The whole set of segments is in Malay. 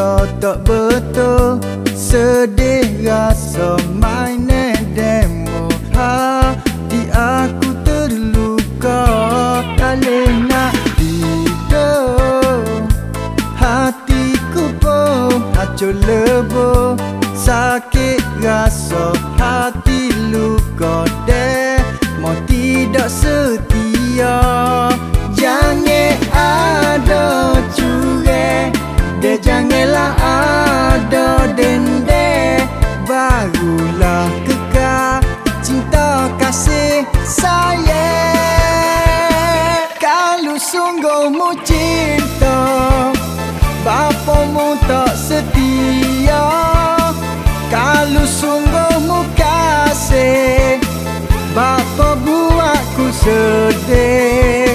cinta tak betul, sedih rasa main demo. Hati aku terluka, tak boleh nak tidur. Hatiku pun hancur lebur, sakit rasa hati luka deh. Mau tidak setia, jangan ada curang, deh janganlah ada dendam. Barulah kekal cinta kasih sayang. Kalau sungguh mu cinta, bapamu tak setia. Kalau sungguh mu kasih, bapa buatku sedih.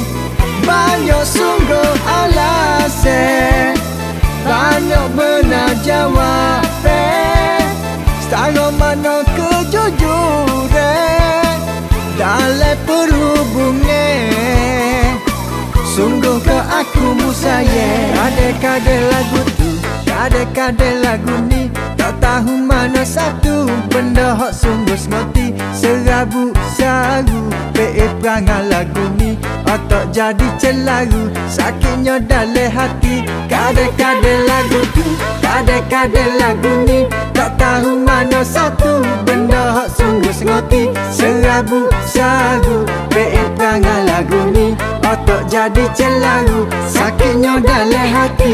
Banyak sungguh alasan, banyak benar jawapan. Setara mana kejujuran dalam perhubungan. Sungguh ke aku mu sayang. Kadang-kadang lagu tu, kadang-kadang lagu ni, tak tahu mana satu benda hak sungguh semati. Serabu saru pe perangai lagu ni, otak jadi celaru, sakitnya dalam hati. Kadang-kadang lagu tu, kadang-kadang lagu ni, tak tahu mana satu benda hak sungguh semati. Serabu saru pe perangai lagu ni, otak jadi celaru, sakitnya dalam hati.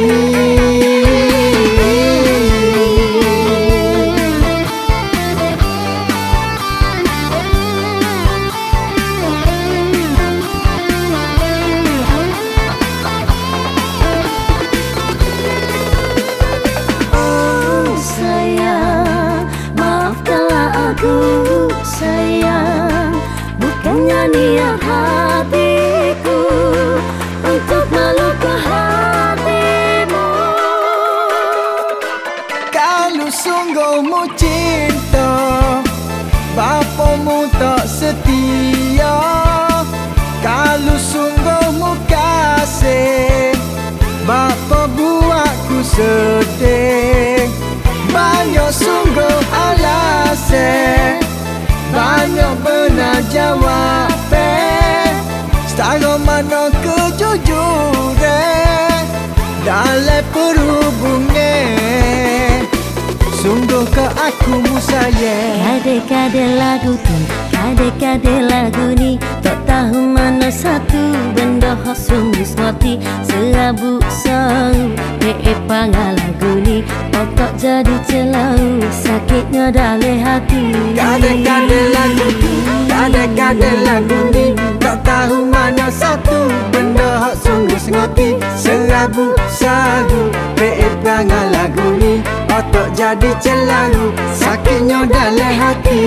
Aku sayang, bukannya niat hatiku untuk melukai hatimu. Kalau sungguh mu cinta, bapamu tak setia. Kalau sungguh mu kasih, bapa buatku sedih. Banyak sungguh alasan, banyak benar jawapan. Setara mana kejujuran dalam perhubungan. Sungguh ke aku mu sayang. Kadang-kadang lagu tu, kadang-kadang lagu ni, tak tahu mana satu benda hak sungguh semati. Serabu saru pe panggil lagu ni, otak jadi celau, sakitnya dalam hati. Kadang-kadang lagu tu, kadang-kadang lagu ni, tak tahu mana satu benda hak sungguh semati. Serabu saru pe perangai lagu ni, otak jadi celaru, sakitnya dalam hati.